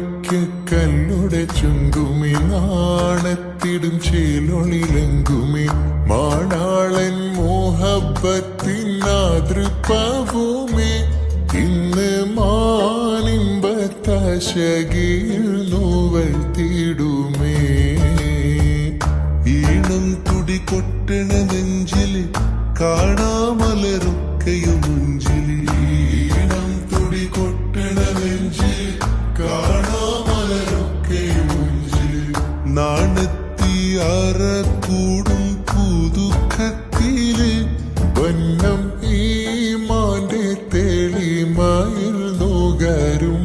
മാണിക്കല്ലുടെ ചുങ്കുമി നാണത്തിടും ചേലൊളിലെങ്കുമി മാണാളൻ മോഹബത്തിൻ മാതൃപ്പഭൂമി ഇന്ന് മാനിമ്പത്താശകയിൽ നോവൽ തീടുമേ ഈണം തുടി കൊട്ടണ നെഞ്ചില് കാണാമലരൊക്കെയും മുഞ്ചില് ഈണം തുടി കൊട്ടണ നെഞ്ചിൽ കാണാമലരൊക്കെയും മുഞ്ചിൽ നാണത്തിയാറ കൂടും പുതുക്കത്തില് വന്നം ഈ മാന്റെ തെളിമയിൽ നുകരും